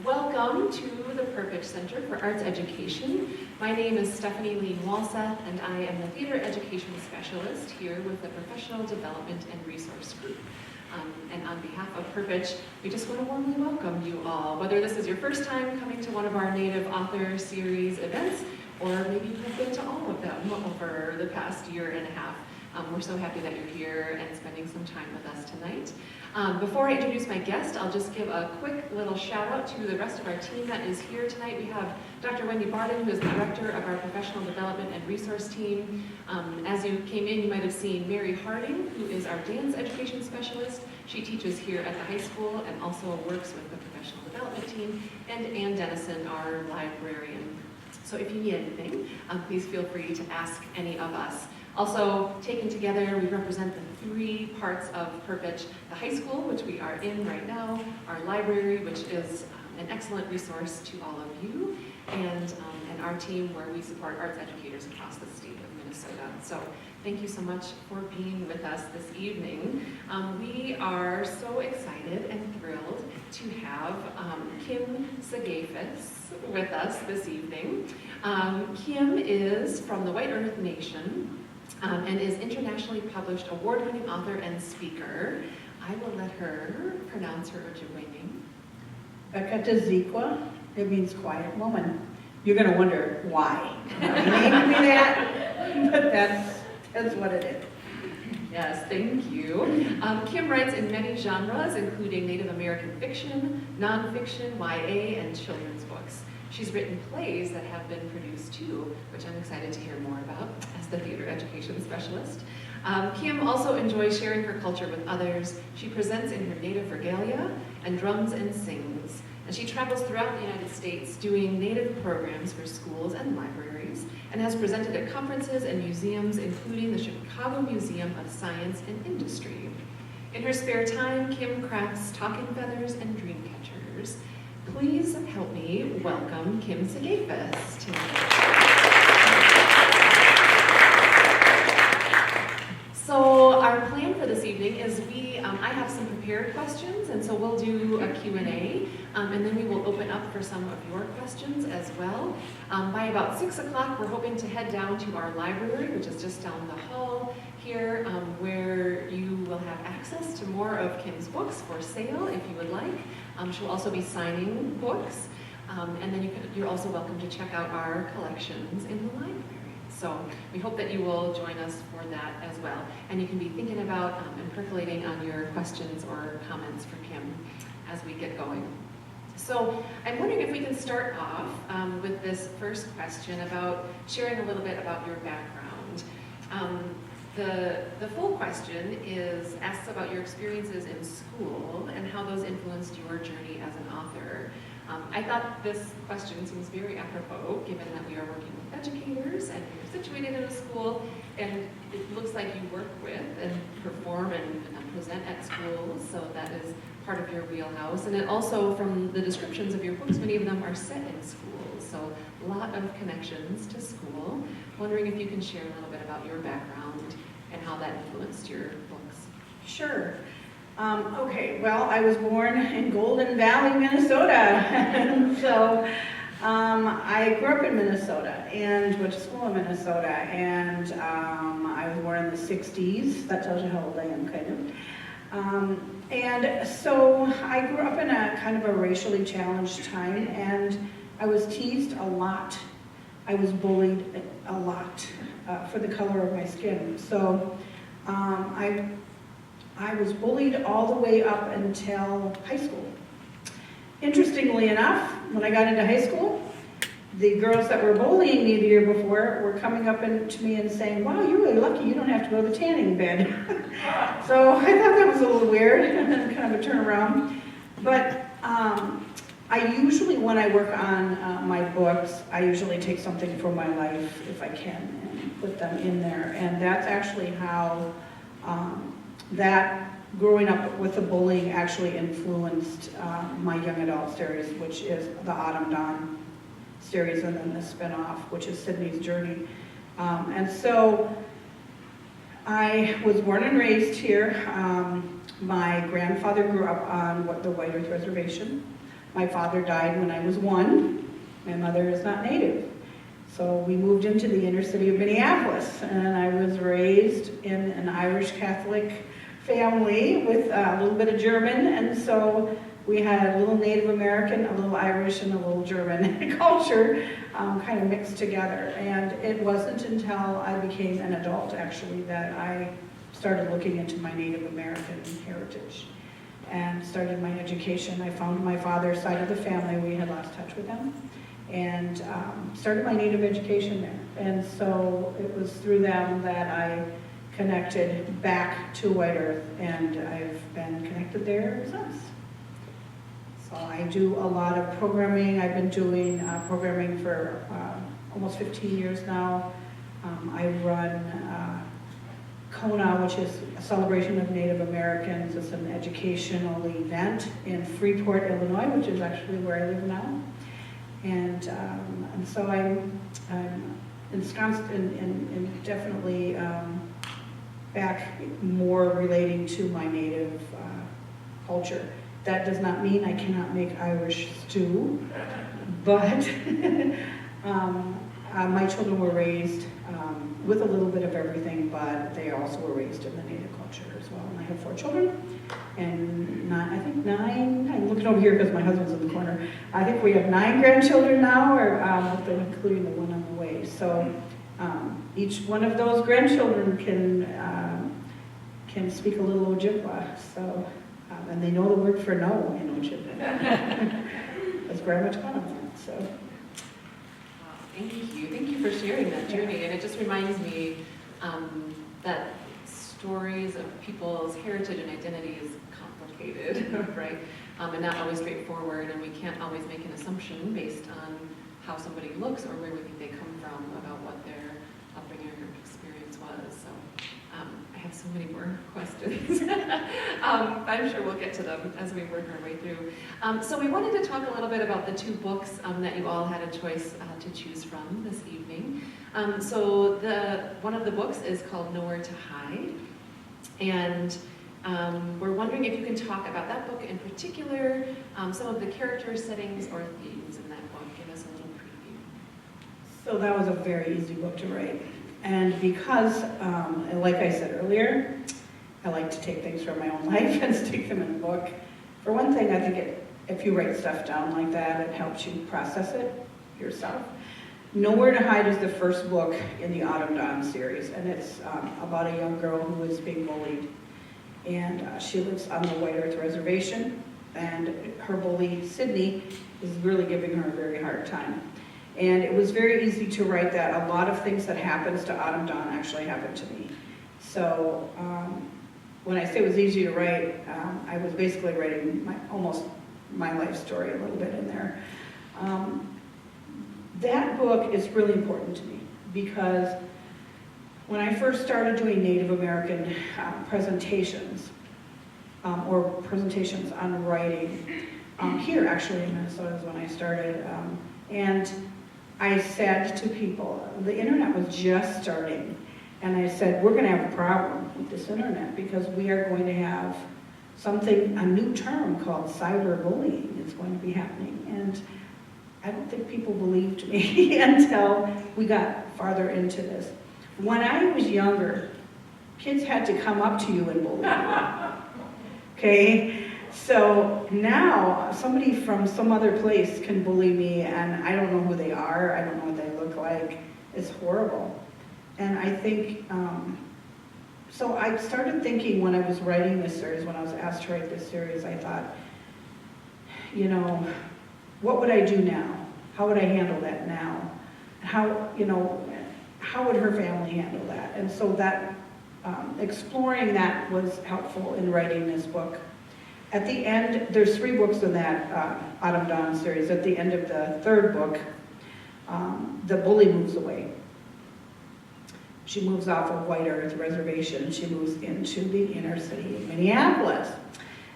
Welcome to the Perpich Center for Arts Education. My name is Stephanie Lee Walseth, and I am the Theater Education Specialist here with the Professional Development and Resource Group. And on behalf of Perpich, we just want to warmly welcome you all, whether this is your first time coming to one of our Native Author Series events, or maybe you have been to all of them over the past year and a half. We're so happy that you're here and spending some time with us tonight. Before I introduce my guest, I'll just give a quick little shout out to the rest of our team that is here tonight. We have Dr. Wendy Barden, who is the director of our Professional Development and Resource Team. As you came in, you might have seen Mary Harding, who is our Dance Education Specialist. She teaches here at the high school and also works with the Professional Development Team. And Ann Dennison, our librarian. So if you need anything, please feel free to ask any of us. Also, taken together, we represent the three parts of Perpich: the high school, which we are in right now, our library, which is an excellent resource to all of you, and our team where we support arts educators across the state of Minnesota. So thank you so much for being with us this evening. We are so excited and thrilled to have Kim Sigafus with us this evening. Kim is from the White Earth Nation, and is internationally published award-winning author and speaker. I will let her pronounce her Ojibwa name. Bekaadiziikwe. It means quiet woman. You're going to wonder why. He named me that, but that's what it is. Yes, thank you. Kim writes in many genres, including Native American fiction, nonfiction, YA, and children's books. She's written plays that have been produced too, which I'm excited to hear more about as the theater education specialist. Kim also enjoys sharing her culture with others. She presents in her native regalia and drums and sings. And she travels throughout the United States doing native programs for schools and libraries, and has presented at conferences and museums, including the Chicago Museum of Science and Industry. In her spare time, Kim crafts talking feathers and dream catchers. Please help me welcome Kim Sigafus tonight. So our plan for this evening is I have some prepared questions, and so we'll do a Q&A, and then we will open up for some of your questions as well. By about 6 o'clock, we're hoping to head down to our library, which is just down the hall here, where you will have access to more of Kim's books for sale if you would like. She'll also be signing books, and then you're also welcome to check out our collections in the library. So we hope that you will join us for that as well. And you can be thinking about and percolating on your questions or comments for Kim as we get going. So I'm wondering if we can start off with this first question about sharing a little bit about your background. The full question asks about your experiences in school and how those influenced your journey as an author. I thought this question seems very apropos, given that we are working with educators and you're situated in a school, and it looks like you work with and perform and present at schools, so that is part of your wheelhouse. And it also, from the descriptions of your books, many of them are set in schools, so a lot of connections to school. Wondering if you can share a little bit about your background and how that influenced your books. Sure. Okay, well, I was born in Golden Valley, Minnesota, and so I grew up in Minnesota and went to school in Minnesota, and I was born in the 60s. That tells you how old I am, kind of. And so I grew up in a kind of a racially challenged time, and I was teased a lot. I was bullied a lot for the color of my skin. So I was bullied all the way up until high school. Interestingly enough, when I got into high school, the girls that were bullying me the year before were coming up to me and saying, "Wow, you're really lucky, you don't have to go to the tanning bed." So I thought that was a little weird, and then kind of a turnaround. But I usually, when I work on my books, I usually take something from my life, if I can, and put them in there. And that's actually how that growing up with the bullying actually influenced my young adult series, which is the Autumn Dawn series, and then the spinoff, which is Sydney's Journey. And so I was born and raised here. My grandfather grew up on the White Earth Reservation. My father died when I was 1. My mother is not Native. So we moved into the inner city of Minneapolis, and I was raised in an Irish Catholic family with a little bit of German, and so we had a little Native American, a little Irish, and a little German culture kind of mixed together. And it wasn't until I became an adult, actually, that I started looking into my Native American heritage and started my education. I found my father's side of the family. We had lost touch with them, and started my Native education there. And so it was through them that I connected back to White Earth, and I've been connected there since. So I do a lot of programming. I've been doing programming for almost 15 years now. I run Kona, which is a celebration of Native Americans. It's an educational event in Freeport, Illinois, which is actually where I live now. And so I'm ensconced in definitely back more relating to my Native culture. That does not mean I cannot make Irish stew, but my children were raised with a little bit of everything, but they also were raised in the Native culture as well. And I have 4 children, and I think 9, I'm looking over here because my husband's in the corner. I think we have 9 grandchildren now, or including the one on the way. So each one of those grandchildren can speak a little Ojibwa. So. And they know the word for no in Ojibwa. That's very much fun of that. So. Thank you. Thank you for sharing that journey. And it just reminds me that stories of people's heritage and identity is complicated, right? And not always straightforward. And we can't always make an assumption based on how somebody looks or where we think they come from about what their upbringing or experience was. So. I have so many more questions. I'm sure we'll get to them as we work our way through. So we wanted to talk a little bit about the 2 books that you all had a choice to choose from this evening. So one of the books is called Nowhere to Hide. And we're wondering if you can talk about that book in particular, some of the character settings or themes in that book. Give us a little preview. So that was a very easy book to write. And because, like I said earlier, I like to take things from my own life and stick them in a book. For one thing, I think if you write stuff down like that, it helps you process it yourself. Nowhere to Hide is the first book in the Autumn Dawn series, and it's about a young girl who is being bullied. And she lives on the White Earth Reservation, and her bully, Sydney, is really giving her a very hard time. And it was very easy to write that. A lot of things that happens to Autumn Dawn actually happened to me. So when I say it was easy to write, I was basically writing almost my life story a little bit in there. That book is really important to me because when I first started doing Native American presentations, or presentations on writing, here actually in Minnesota is when I started, and I said to people, the internet was just starting, and I said, we're going to have a problem with this internet because we are going to have a new term called cyberbullying is going to be happening. And I don't think people believed me until we got farther into this. When I was younger, kids had to come up to you and bully you. Okay? So now somebody from some other place can bully me and I don't know who they are, I don't know what they look like. It's horrible. And I think, so I started thinking when I was writing this series, when I was asked to write this series, I thought, you know, what would I do now? How would I handle that now? How would her family handle that? And so that, exploring that was helpful in writing this book. At the end, there's 3 books in that Autumn Dawn series. At the end of the 3rd book, the bully moves away. She moves off of White Earth Reservation. She moves into the inner city of Minneapolis.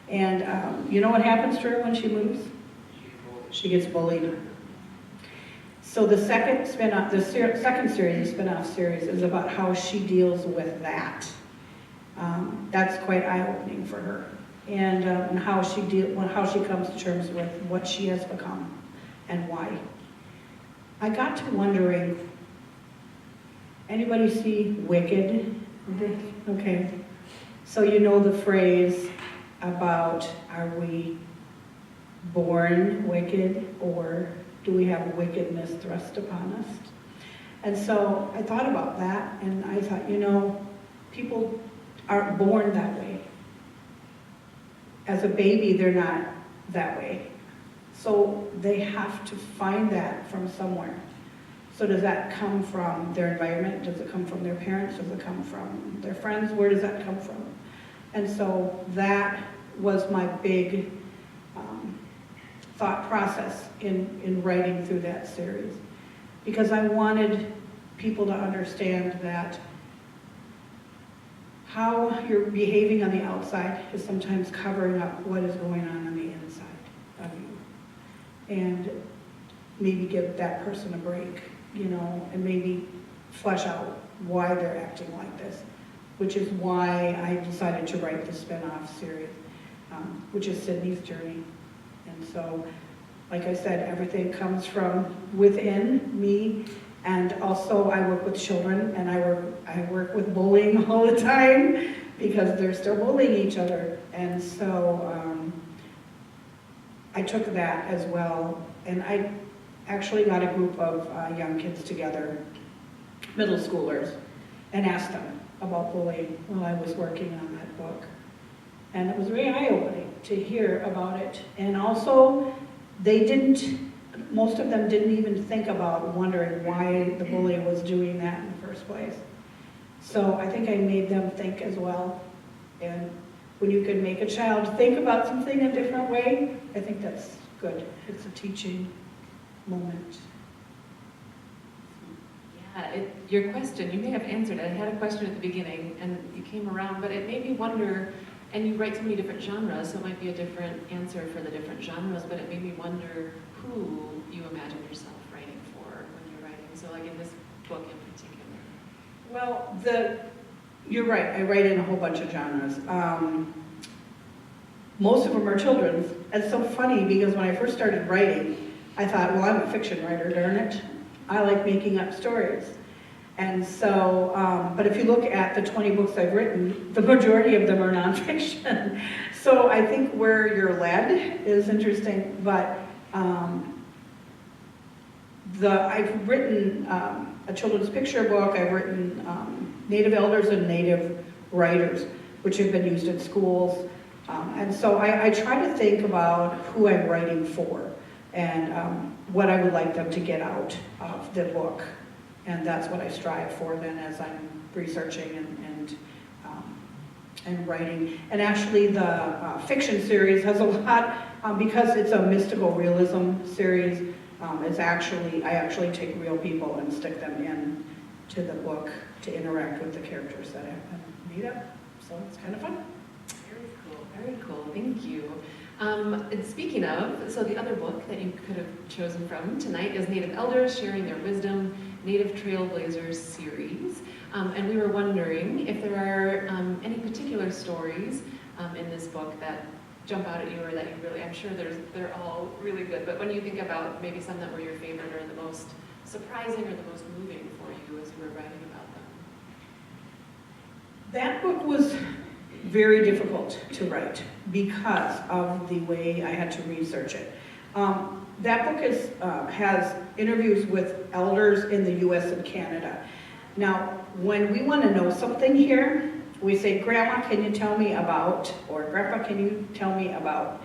And you know what happens to her when she moves? She gets bullied. So the second spin-off, the second series, the spin-off series, is about how she deals with that. That's quite eye-opening for her. and how she comes to terms with what she has become and why. I got to wondering, anybody see Wicked? Okay. So you know the phrase about, are we born wicked, or do we have wickedness thrust upon us? And so I thought about that, and I thought, you know, people aren't born that way. As a baby, they're not that way. So they have to find that from somewhere. So does that come from their environment? Does it come from their parents? Does it come from their friends? Where does that come from? And so that was my big thought process in writing through that series. Because I wanted people to understand that how you're behaving on the outside is sometimes covering up what is going on the inside of you. And maybe give that person a break, you know, and maybe flesh out why they're acting like this, which is why I decided to write the spin-off series, which is Sydney's journey. And so, like I said, everything comes from within me, and also I work with children, and I work with bullying all the time because they're still bullying each other. And so I took that as well, and I actually got a group of young kids together, middle schoolers, and asked them about bullying while I was working on that book. And it was very eye-opening to hear about it. And also, most of them didn't even think about wondering why the bully was doing that in the first place. So I think I made them think as well. And when you can make a child think about something a different way, I think that's good. It's a teaching moment. Yeah, your question, you may have answered it. I had a question at the beginning, and you came around, but it made me wonder, and you write so many different genres, so it might be a different answer for the different genres, but it made me wonder who you imagine yourself writing for when you're writing, so like in this book in particular. Well, you're right, I write in a whole bunch of genres. Most of them are children's. It's so funny because when I first started writing, I thought, well, I'm a fiction writer, darn it. I like making up stories. And so, but if you look at the 20 books I've written, the majority of them are nonfiction. So I think where you're led is interesting, but I've written a children's picture book, I've written Native elders and Native writers, which have been used in schools. And so I try to think about who I'm writing for and what I would like them to get out of the book. And that's what I strive for then as I'm researching and writing. And actually the fiction series has a lot, because it's a mystical realism series, I actually take real people and stick them in to the book to interact with the characters that I've made up. So it's kind of fun. Very cool, thank you. And speaking of, so the other book that you could have chosen from tonight is Native Elders Sharing Their Wisdom, Native Trailblazers series. And we were wondering if there are any particular stories in this book that jump out at you or that you really, I'm sure they're all really good, but when you think about maybe some that were your favorite or the most surprising or the most moving for you as you were writing about them. That book was very difficult to write because of the way I had to research it. That book has interviews with elders in the US and Canada. Now, when we want to know something here, we say, Grandma, can you tell me about, or Grandpa, can you tell me about?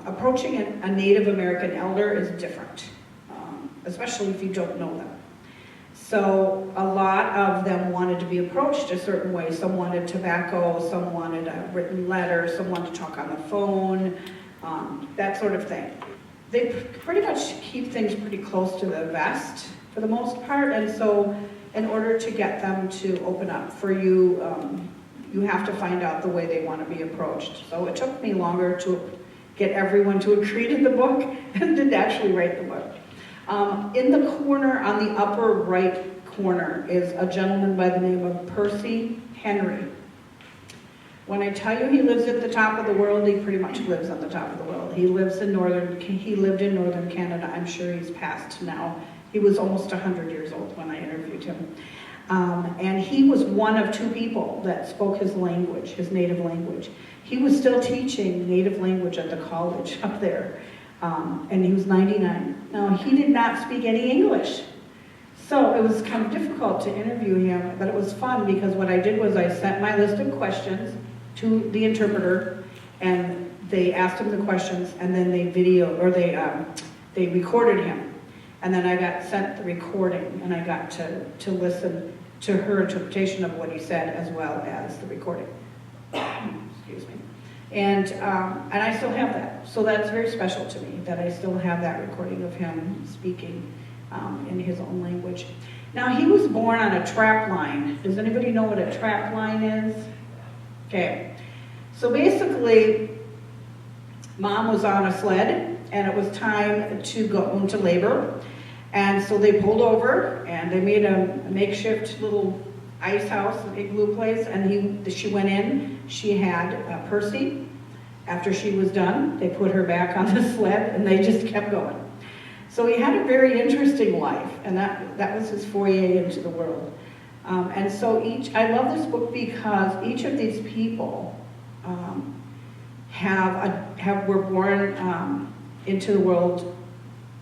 Approaching a Native American elder is different, especially if you don't know them. So a lot of them wanted to be approached a certain way. Some wanted tobacco, some wanted a written letter, some wanted to talk on the phone, that sort of thing. They pretty much keep things pretty close to the vest for the most part, and so in order to get them to open up for you, you have to find out the way they want to be approached. So it took me longer to get everyone to agree to the book and to actually write the book. In the corner, on the upper right corner, is a gentleman by the name of Percy Henry. When I tell you he lives at the top of the world, he pretty much lives at the top of the world. He lived in northern Canada. I'm sure he's passed now. He was almost 100 years old when I interviewed him. And he was one of 2 people that spoke his language, his native language. He was still teaching native language at the college up there, and he was 99. Now, he did not speak any English, so it was kind of difficult to interview him, but it was fun because what I did was I sent my list of questions to the interpreter, and they asked him the questions, and then they recorded him. And then I got sent the recording, and I got to listen to her interpretation of what he said as well as the recording. Excuse me. And I still have that. So that's very special to me, that I still have that recording of him speaking in his own language. Now, he was born on a trap line. Does anybody know what a trap line is? Okay. So basically, Mom was on a sled, and it was time to go into labor. And so they pulled over, and they made a makeshift little ice house, an igloo place, and she went in. She had Percy. After she was done, they put her back on the sled, and they just kept going. So he had a very interesting life, and that was his foray into the world. And so I love this book because each of these people were born into the world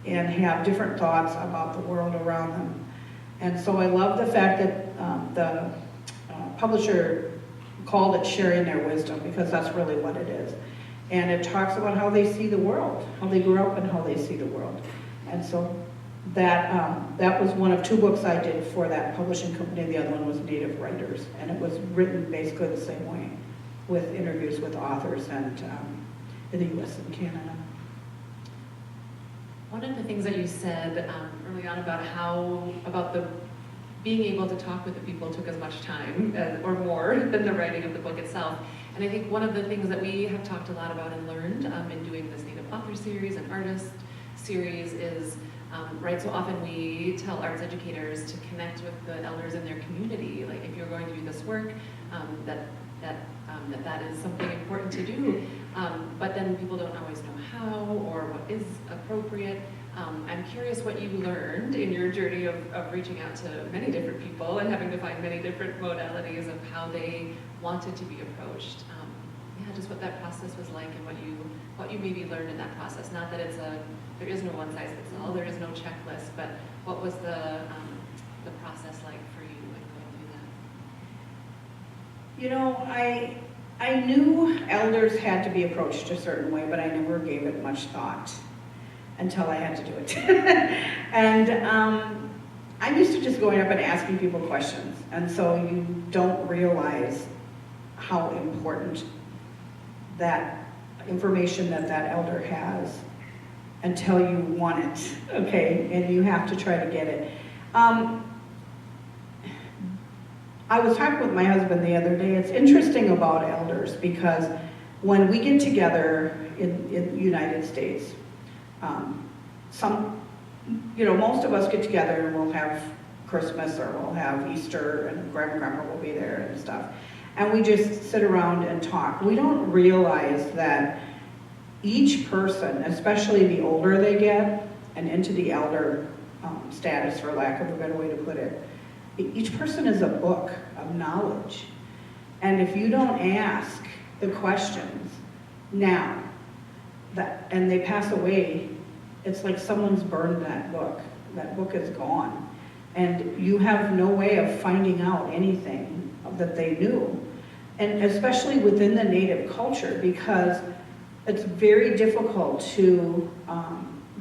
and have different thoughts about the world around them. And so I love the fact that the publisher called it Sharing Their Wisdom, because that's really what it is. And it talks about how they see the world, how they grew up and how they see the world. And so that was one of 2 books I did for that publishing company. The other one was Native Writers. And it was written basically the same way, with interviews with authors and in the US and Canada. One of the things that you said early on about the being able to talk with the people took as much time or more than the writing of the book itself. And I think one of the things that we have talked a lot about and learned in doing this Native Author Series and Artist Series is, right, so often we tell arts educators to connect with the elders in their community. Like, if you're going to do this work, that is something important to do, but then people don't always know how or what is appropriate. I'm curious what you learned in your journey of reaching out to many different people and having to find many different modalities of how they wanted to be approached. Yeah, just what that process was like and what you maybe learned in that process. Not that there is no one size fits all, there is no checklist, but what was the process like for you in going through that? You know, I knew elders had to be approached a certain way, but I never gave it much thought until I had to do it. And I'm used to just going up and asking people questions, and so you don't realize how important that information that elder has until you want it, okay? And you have to try to get it. I was talking with my husband the other day. It's interesting about elders because when we get together in the United States, most of us get together and we'll have Christmas or we'll have Easter and Grandma and Grandpa will be there and stuff. And we just sit around and talk. We don't realize that each person, especially the older they get and into the elder status, for lack of a better way to put it, each person is a book of knowledge. And if you don't ask the questions now, and they pass away, it's like someone's burned that book. That book is gone. And you have no way of finding out anything that they knew. And especially within the Native culture, because it's very difficult to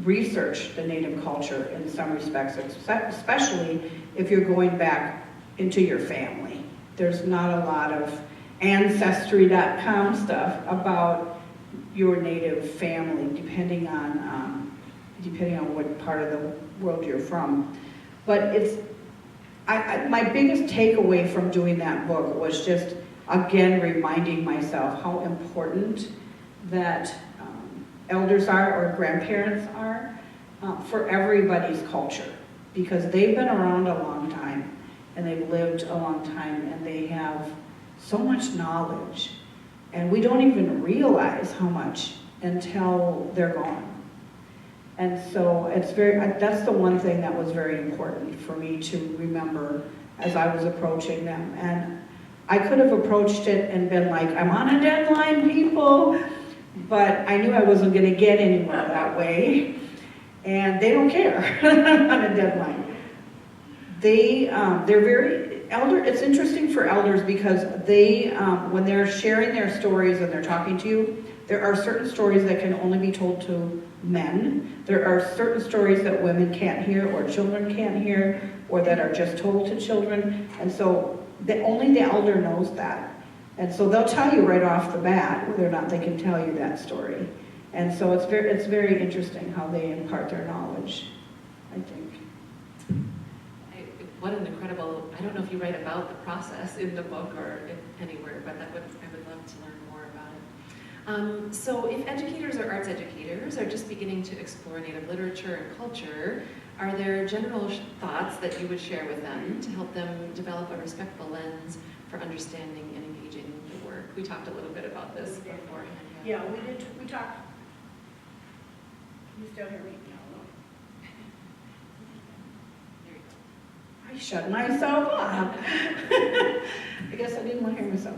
research the Native culture in some respects, especially if you're going back into your family. There's not a lot of Ancestry.com stuff about your Native family, depending on what part of the world you're from. But my biggest takeaway from doing that book was just, again, reminding myself how important that elders are, or grandparents are, for everybody's culture, because they've been around a long time and they've lived a long time and they have so much knowledge. And we don't even realize how much until they're gone. And so that's the one thing that was very important for me to remember as I was approaching them. And I could have approached it and been like, I'm on a deadline, people, but I knew I wasn't going to get anywhere that way. And they don't care on a deadline. They're very it's interesting for elders because they, when they're sharing their stories and they're talking to you, there are certain stories that can only be told to men. There are certain stories that women can't hear or children can't hear or that are just told to children. And so only the elder knows that. And so they'll tell you right off the bat whether or not they can tell you that story. And so it's very interesting how they impart their knowledge, I think. What an incredible, I don't know if you write about the process in the book or anywhere, but I would love to learn more about it. So if educators or arts educators are just beginning to explore Native literature and culture, are there general thoughts that you would share with them to help them develop a respectful lens for understanding and engaging the work? We talked a little bit about this beforehand. Yeah, we did. We talked. Can you still hear me? I shut myself up. I guess I didn't want to hear myself.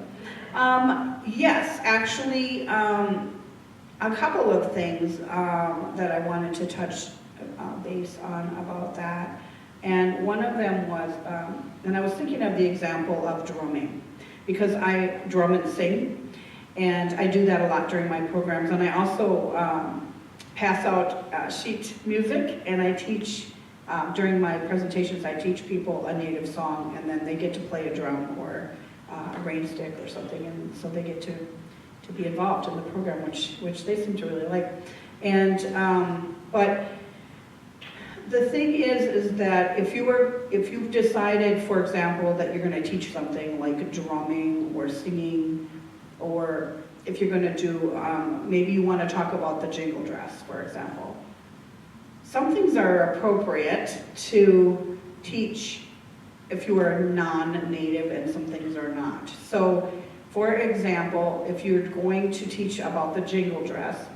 Yes, actually, a couple of things that I wanted to touch base on about that. And one of them was, and I was thinking of the example of drumming, because I drum and sing, and I do that a lot during my programs. And I also pass out sheet music, and I teach during my presentations, I teach people a Native song, and then they get to play a drum or a rain stick or something, and so they get to be involved in the program, which they seem to really like. And but the thing is that if you've decided, for example, that you're going to teach something like drumming or singing, or if you're going to do, maybe you want to talk about the jingle dress, for example. Some things are appropriate to teach if you are non-native, and some things are not. So, for example, if you're going to teach about the jingle dress,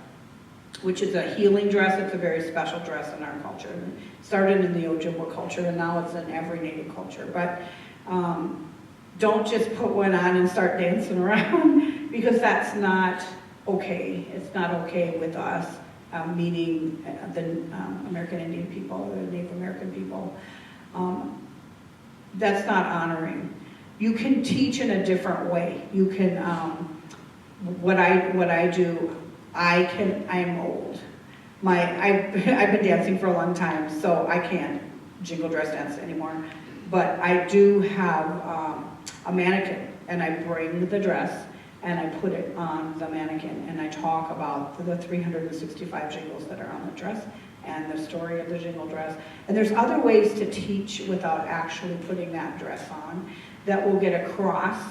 which is a healing dress, it's a very special dress in our culture. It started in the Ojibwa culture, and now it's in every native culture. But don't just put one on and start dancing around, because that's not okay. It's not okay with us. Meaning the American Indian people or the Native American people. That's not honoring. You can teach in a different way. You can, what I do, I'm old. I've been dancing for a long time, so I can't jingle dress dance anymore. But I do have a mannequin, and I bring the dress and I put it on the mannequin, and I talk about the 365 jingles that are on the dress and the story of the jingle dress. And there's other ways to teach without actually putting that dress on that will get across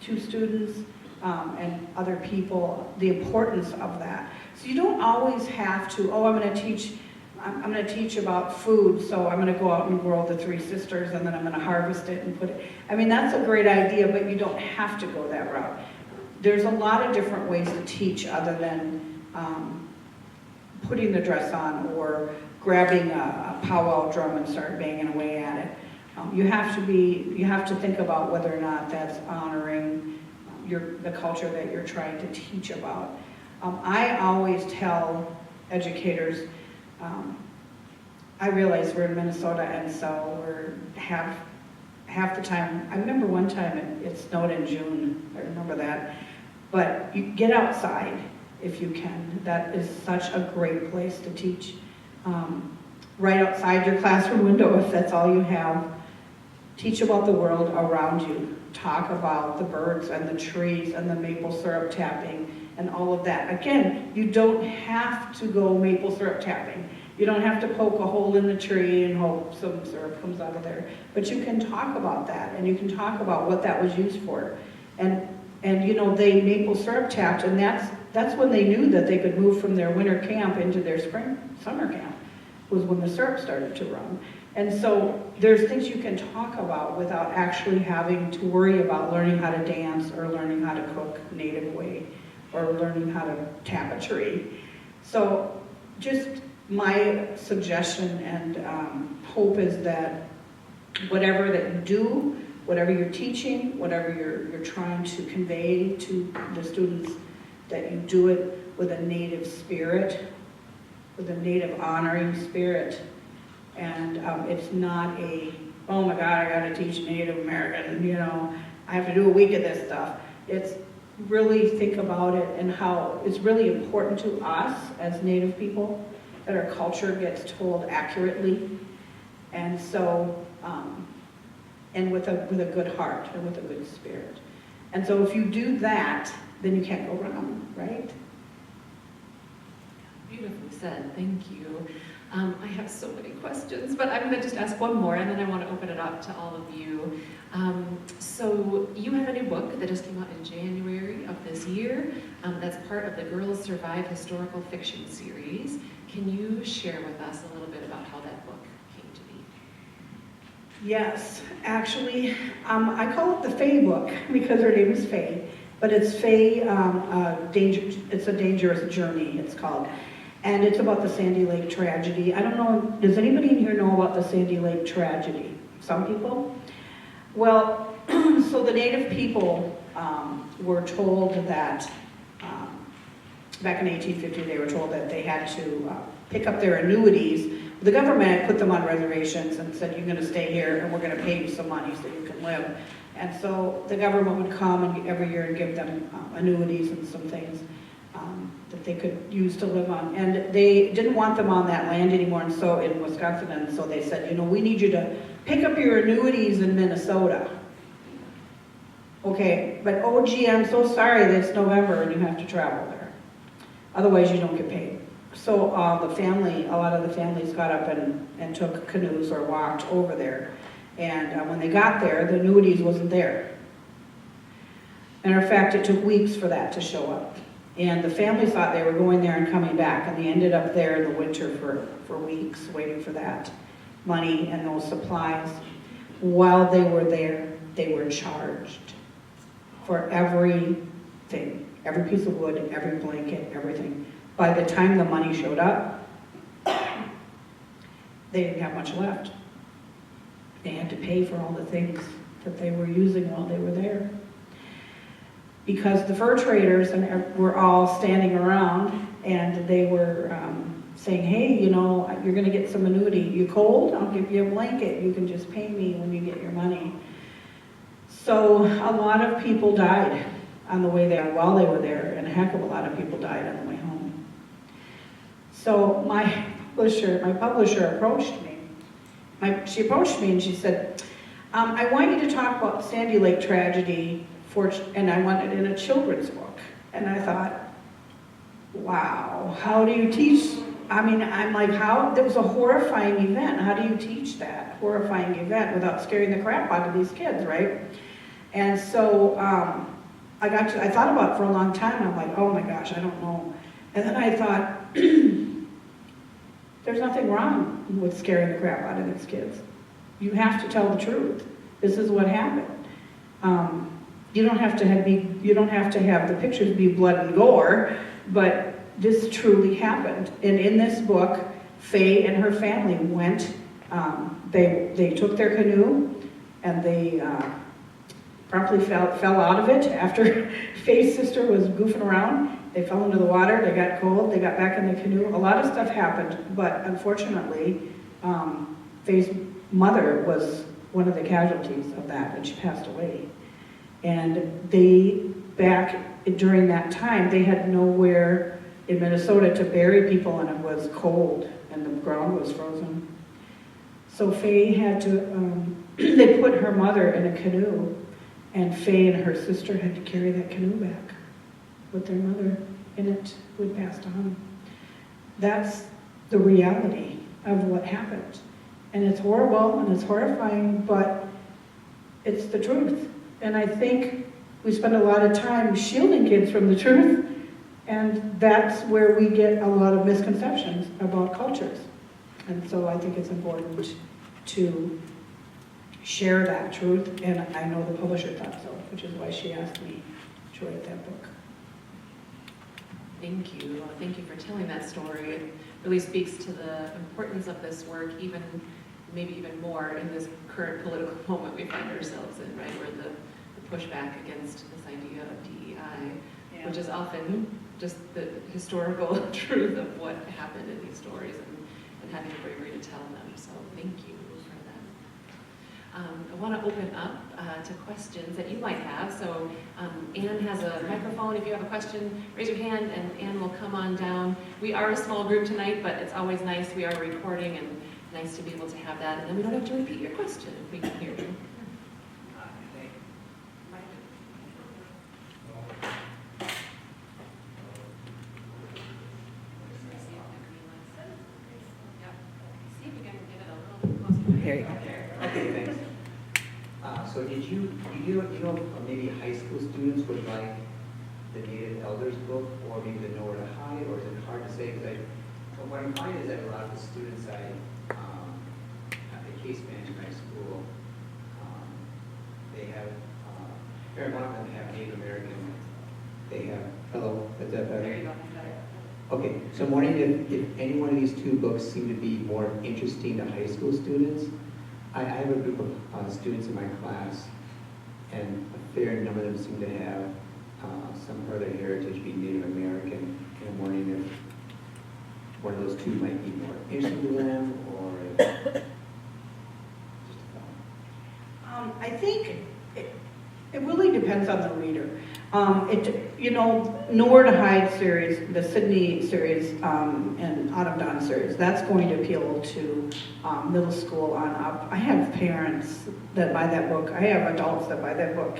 to students and other people the importance of that. So you don't always have to, I'm going to teach about food, so I'm going to go out and grow the Three Sisters, and then I'm going to harvest it and put it. I mean, that's a great idea, but you don't have to go that route. There's a lot of different ways to teach other than putting the dress on or grabbing a powwow drum and start banging away at it. You have to think about whether or not that's honoring the culture that you're trying to teach about. I always tell educators, I realize we're in Minnesota, and so we're half the time. I remember one time it snowed in June. I remember that. But you get outside if you can. That is such a great place to teach. Right outside your classroom window, if that's all you have. Teach about the world around you. Talk about the birds and the trees and the maple syrup tapping and all of that. Again, you don't have to go maple syrup tapping. You don't have to poke a hole in the tree and hope some syrup comes out of there. But you can talk about that, and you can talk about what that was used for. And you know, they maple syrup tapped, and that's when they knew that they could move from their winter camp into their summer camp. was when the syrup started to run. And so there's things you can talk about without actually having to worry about learning how to dance or learning how to cook native way or learning how to tap a tree. So just my suggestion and hope is that whatever that you do, whatever you're teaching, whatever you're trying to convey to the students, that you do it with a native spirit, with a native honoring spirit. And it's not a, oh my God, I gotta teach Native American, you know, I have to do a week of this stuff. It's really think about it and how it's really important to us as Native people that our culture gets told accurately. And so, and with a good heart and with a good spirit. And so if you do that, then you can't go wrong, right? Beautifully said, thank you. I have so many questions, but I'm gonna just ask one more and then I wanna open it up to all of you. So you have a new book that just came out in January of this year. That's part of the Girls Survive Historical Fiction series. Can you share with us a little bit about how that book came to be? Yes, actually, I call it the Faye book because her name is Faye, but it's Faye, it's a Dangerous Journey, it's called. And it's about the Sandy Lake tragedy. I don't know, does anybody in here know about the Sandy Lake tragedy? Some people? Well, so the Native people were told that, back in 1850, they were told that they had to pick up their annuities. The government had put them on reservations and said, you're gonna stay here and we're gonna pay you some money so you can live. And so the government would come and every year and give them annuities and some things that they could use to live on. And they didn't want them on that land anymore, and so in Wisconsin, and so they said, you know, we need you to pick up your annuities in Minnesota. Okay, but oh gee, I'm so sorry that it's November and you have to travel there. Otherwise you don't get paid. So a lot of the families got up and took canoes or walked over there. And when they got there, the annuities wasn't there. Matter of fact, it took weeks for that to show up. And the families thought they were going there and coming back, and they ended up there in the winter for weeks waiting for that money and those supplies. While they were there, they were charged for everything, every piece of wood, every blanket, everything. By the time the money showed up, they didn't have much left. They had to pay for all the things that they were using while they were there. Because the fur traders were all standing around and they were saying, hey, you know, you're gonna get some annuity. You cold? I'll give you a blanket. You can just pay me when you get your money. So a lot of people died on the way there while they were there, and a heck of a lot of people died on the way home. So my publisher approached me. She approached me and she said, I want you to talk about the Sandy Lake tragedy and I want it in a children's book. And I thought, wow, how do you teach? I mean, I'm like, that was a horrifying event. How do you teach that horrifying event without scaring the crap out of these kids, right? And so I thought about it for a long time. I'm like, oh my gosh, I don't know. And then I thought, there's nothing wrong with scaring the crap out of these kids. You have to tell the truth. This is what happened. You don't have to have the pictures be blood and gore, but this truly happened. And in this book, Faye and her family went. They took their canoe and they promptly fell out of it after Faye's sister was goofing around. They fell into the water. They got cold. They got back in the canoe. A lot of stuff happened, but unfortunately, Faye's mother was one of the casualties of that, and she passed away. And during that time, they had nowhere in Minnesota to bury people, and it was cold, and the ground was frozen. So Faye had to, they put her mother in a canoe, and Faye and her sister had to carry that canoe back with their mother in it who had passed on. That's the reality of what happened. And it's horrible and it's horrifying, but it's the truth. And I think we spend a lot of time shielding kids from the truth, and that's where we get a lot of misconceptions about cultures. And so I think it's important to share that truth, and I know the publisher thought so, which is why she asked me to write that book. Thank you. Thank you for telling that story. It really speaks to the importance of this work, maybe even more in this current political moment we find ourselves in, right? Where the pushback against this idea of DEI, which is often just the historical truth of what happened in these stories and having the bravery to tell them. So thank you for that. I want to open up to questions that you might have. So Anne has a microphone. If you have a question, raise your hand and Anne will come on down. We are a small group tonight, but it's always nice. We are recording and nice to be able to have that. And then we don't have to repeat your question if we can hear you. There you go. Okay, thanks. So did you know maybe high school students would like the Native Elders book or maybe the Nowhere to Hide, or is it hard to say? Because what I'm finding is that a lot of the students I at the case management high school, they have, one of them have Native American, they have, hello, is that better? There you go. Okay, so I'm wondering if any one of these two books seem to be more interesting to high school students. I have a group of students in my class, and a fair number of them seem to have some part of their heritage being Native American, and I'm wondering if one of those two might be more interesting to them, or if, just a thought. I think it really depends on the reader. Nowhere to Hide series, the Sydney series, and Autumn Dawn series, that's going to appeal to middle school on up. I have parents that buy that book. I have adults that buy that book.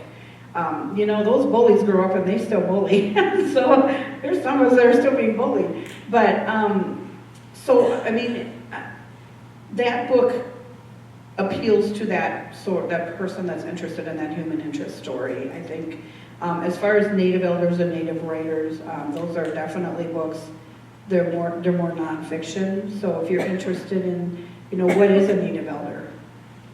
Those bullies grow up and they still bully. So there's some of us that are still being bullied. But, that book appeals to that person that's interested in that human interest story, I think. As far as Native Elders and Native Writers, those are definitely books. They're more nonfiction. So if you're interested in, what is a Native Elder?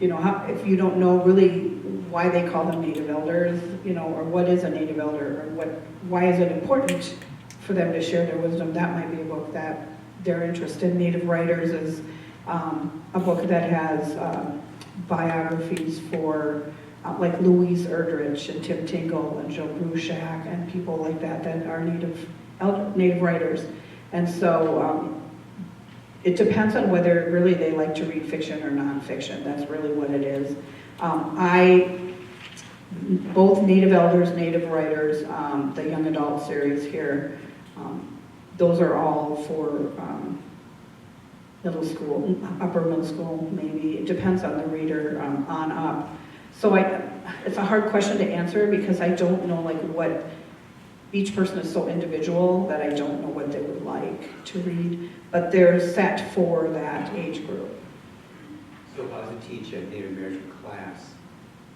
If you don't know really why they call them Native Elders, or what is a Native Elder, or why is it important for them to share their wisdom, that might be a book that they're interested in. Native Writers is a book that has biographies for like Louise Erdrich and Tim Tingle and Joe Bruchac and people like that are Native writers. And so it depends on whether really they like to read fiction or nonfiction. That's really what it is. Both Native Elders, Native Writers, the young adult series here, those are all for middle school, upper middle school maybe. It depends on the reader on up. So it's a hard question to answer because I don't know what, each person is so individual that I don't know what they would like to read, but they're set for that age group. So if I was to teach a Native American class,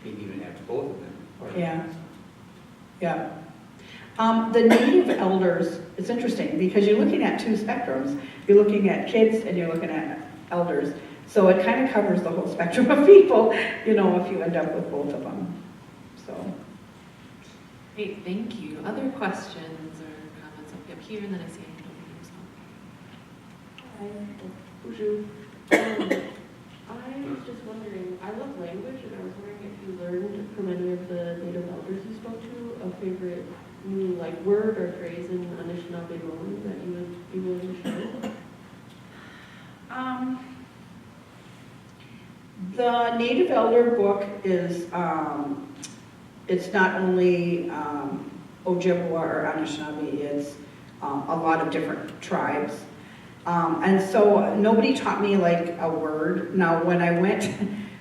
maybe even have both of them. Yeah. The Native Elders, it's interesting because you're looking at two spectrums. You're looking at kids and you're looking at elders. So it kind of covers the whole spectrum of people, if you end up with both of them. So. Great, thank you. Other questions or comments up here, and then I see a hand over here as well. I was just wondering, I love language, and I was wondering if you learned from any of the Native Elders you spoke to a favorite new word or phrase in Anishinaabe Moan that you would be willing to share. The Native Elder book is, it's not only Ojibwa or Anishinaabe, it's a lot of different tribes. And so nobody taught me a word. Now when I went,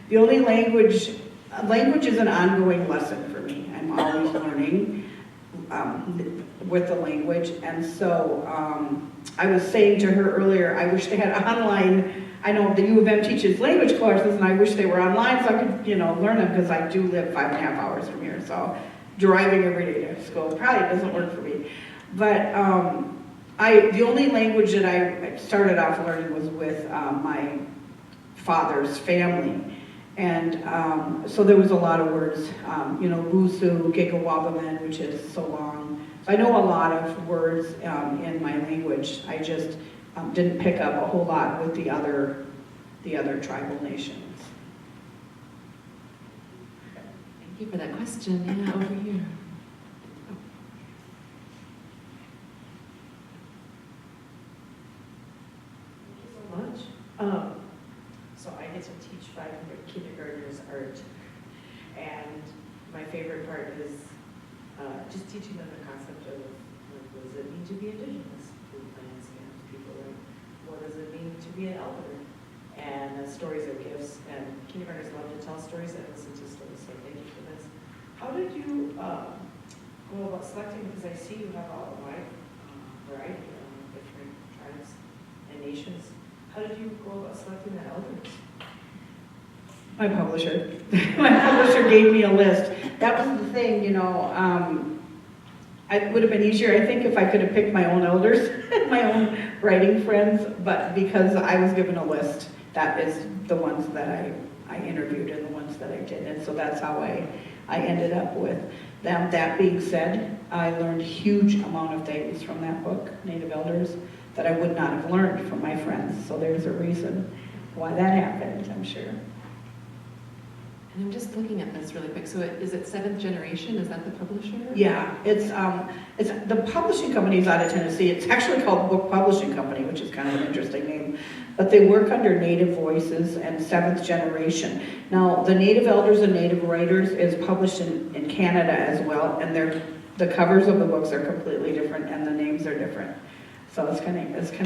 the only language is an ongoing lesson for me. I'm always learning with the language. And so I was saying to her earlier, I wish they had online. I know the U of M teaches language courses, and I wish they were online so I could, learn them, because I do live 5.5 hours from here. So driving every day to school probably doesn't work for me. But the only language that I started off learning was with my father's family. And so there was a lot of words, Busu, Gigawabaman, which is so long. So I know a lot of words in my language. I just didn't pick up a whole lot with the other tribal nations. Thank you for that question. Yeah, over here. Thank you so much. So I get to teach 500 kindergartners art, and my favorite part is just teaching them the concept of what does it mean to be indigenous, food, plants, scams, people, and what does it mean to be an elder, and stories are gifts, and kindergartners love to tell stories and listen to stories, so thank you for this. How did you go about selecting, because I see you have a wide variety of different tribes and nations. How did you go about selecting the elders? My publisher. My publisher gave me a list. That was the thing, it would have been easier, I think, if I could have picked my own elders, my own writing friends, but because I was given a list, that is the ones that I interviewed and the ones that I did, and so that's how I ended up with them. That being said, I learned huge amount of things from that book, Native Elders, that I would not have learned from my friends, so there's a reason why that happened, I'm sure. And I'm just looking at this really quick. So is it 7th generation? Is that the publisher? Yeah, it's the publishing company is out of Tennessee. It's actually called Book Publishing Company, which is kind of an interesting name. But they work under Native Voices and 7th Generation. Now, the Native Elders and Native Writers is published in Canada as well, and the covers of the books are completely different and the names are different. So it's kind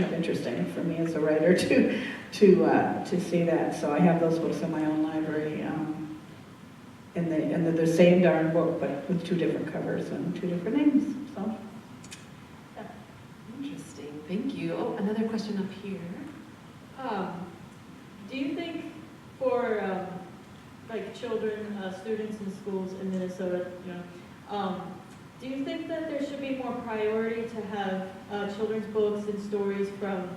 of interesting for me as a writer to see that. So I have those books in my own library. In the same darn book, but with 2 different covers and 2 different names. So, yeah. Interesting. Thank you. Oh, another question up here. Do you think for children, students in schools in Minnesota, do you think that there should be more priority to have children's books and stories from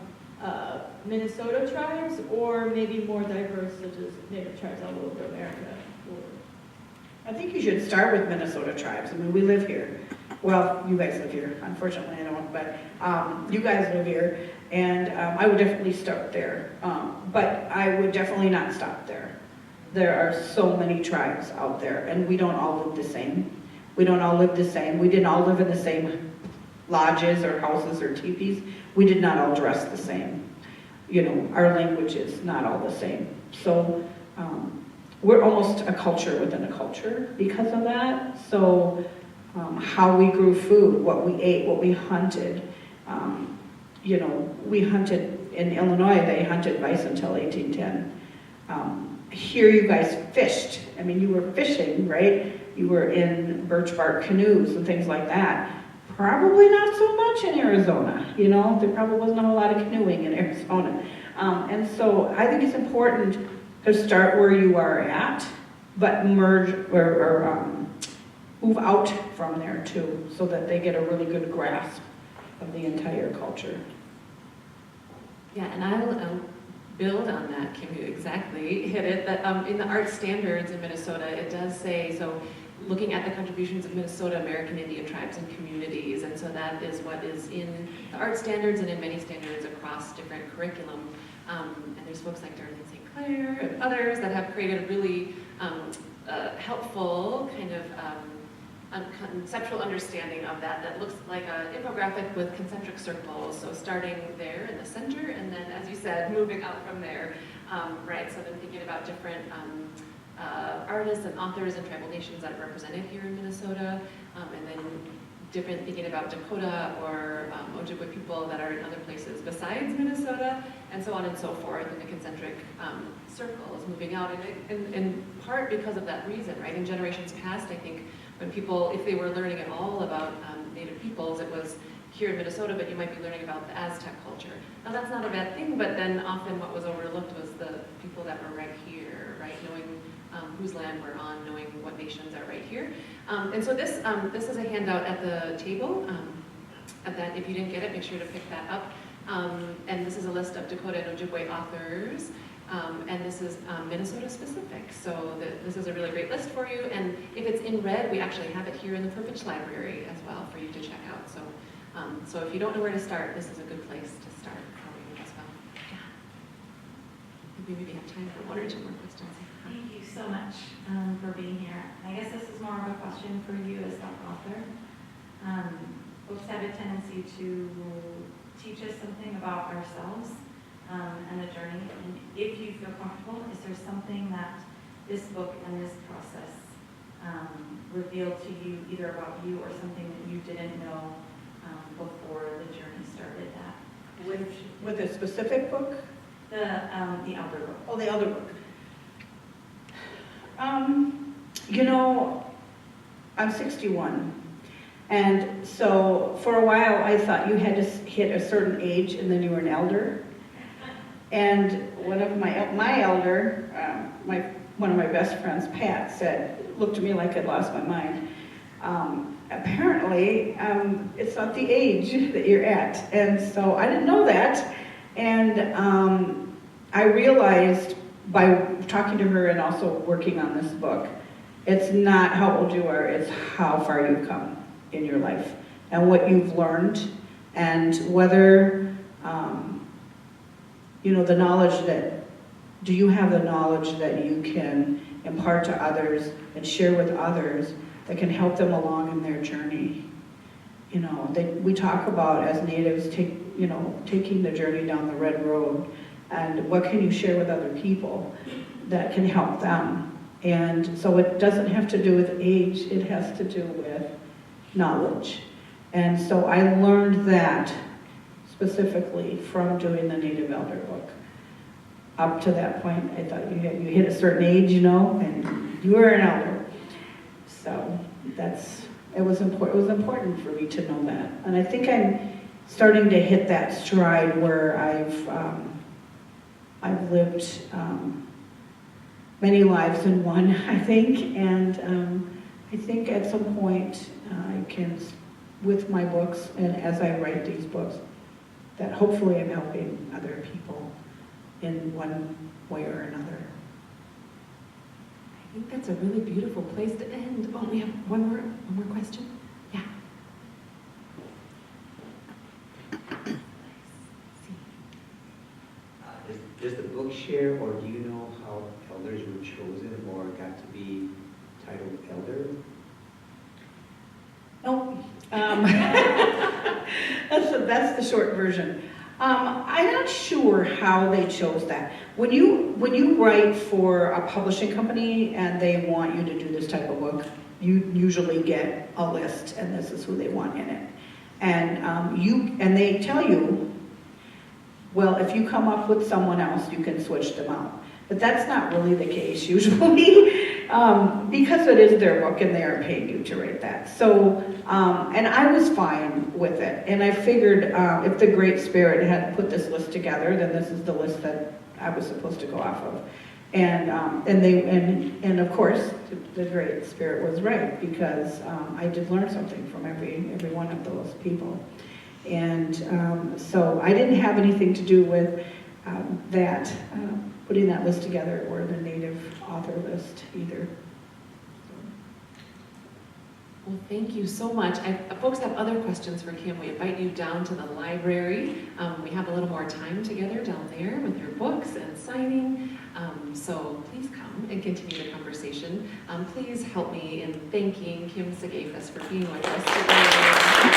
Minnesota tribes, or maybe more diverse, such as Native tribes all over America? I think you should start with Minnesota tribes. I mean, we live here. Well, you guys live here. Unfortunately, I don't, but you guys live here, and I would definitely start there. But I would definitely not stop there. There are so many tribes out there, and we don't all live the same. We don't all live the same. We didn't all live in the same lodges or houses or teepees. We did not all dress the same. Our language is not all the same. So we're almost a culture within a culture because of that. So how we grew food, what we ate, what we hunted. We hunted in Illinois, they hunted bison until 1810. Here you guys fished. I mean, you were fishing, right? You were in birch bark canoes and things like that. Probably not so much in Arizona, there probably wasn't a lot of canoeing in Arizona. And so I think it's important to start where you are at, but merge or move out from there too, so that they get a really good grasp of the entire culture. Yeah, and I'll build on that, Kim, you exactly hit it, that in the art standards in Minnesota, it does say, so looking at the contributions of Minnesota American Indian tribes and communities, and so that is what is in the art standards and in many standards across different curriculum. And there's folks like Darlene St. Clair and others that have created a really helpful kind of conceptual understanding of that looks like an infographic with concentric circles. So starting there in the center, and then, as you said, moving out from there, right? So then thinking about different artists and authors and tribal nations that are represented here in Minnesota, and then different thinking about Dakota or Ojibwa people that are in other places besides Minnesota, and so on and so forth, in the concentric circles, moving out, and in part because of that reason, right? In generations past, I think, when people, if they were learning at all about Native peoples, it was here in Minnesota, but you might be learning about the Aztec culture. Now that's not a bad thing, but then often what was overlooked was the people that were right here, right? Knowing whose land we're on, knowing what nations are right here. And so this is a handout at the table. that if you didn't get it, make sure to pick that up. And this is a list of Dakota and Ojibwa authors. And this is Minnesota specific, so this is a really great list for you. And if it's in red, we actually have it here in the Perpich Library as well for you to check out. So if you don't know where to start, this is a good place to start for you as well. Yeah. We maybe have time for one or two more questions. Thank you so much for being here. I guess this is more of a question for you as the author. Books have a tendency to teach us something about ourselves and the journey. And if you feel comfortable, is there something that this book and this process revealed to you, either about you or something that you didn't know before the journey started? That With a specific book? the elder book. Oh, the other book. You know, I'm 61. And so for a while I thought you had to hit a certain age and then you were an elder. And one of my elder, one of my best friends, Pat, looked at me like I'd lost my mind. Apparently, it's not the age that you're at. And so I didn't know that. And I realized by talking to her and also working on this book, it's not how old you are, it's how far you've come in your life and what you've learned and whether, the knowledge do you have the knowledge that you can impart to others and share with others that can help them along in their journey. We talk about as natives taking the journey down the red road, and what can you share with other people that can help them. And so it doesn't have to do with age, it has to do with knowledge. And so I learned that specifically from doing the Native Elder book. Up to that point, I thought you hit a certain age, and you were an elder. So it was important for me to know that. And I think I'm starting to hit that stride where I've lived many lives in one, I think, and I think at some point I can, with my books and as I write these books, that hopefully I'm helping other people in one way or another. I think that's a really beautiful place to end. Oh, we have one more question. Yeah. Does the book share, or do you know how elders were chosen or got to be titled elder? Nope. That's the short version. I'm not sure how they chose that. When you write for a publishing company and they want you to do this type of book, you usually get a list, and this is who they want in it. And they tell you, well, if you come up with someone else, you can switch them out. But that's not really the case usually, because it is their book and they are paying you to write that. So, and I was fine with it. And I figured if the Great Spirit had put this list together, then this is the list that I was supposed to go off of. And of course, the Great Spirit was right, because I did learn something from every one of those people. And so I didn't have anything to do with putting that list together, or the Native author list either. Well, thank you so much. Folks have other questions for Kim. We invite you down to the library. We have a little more time together down there with your books and signing. So please come and continue the conversation. Please help me in thanking Kim Sigafus for being with us today.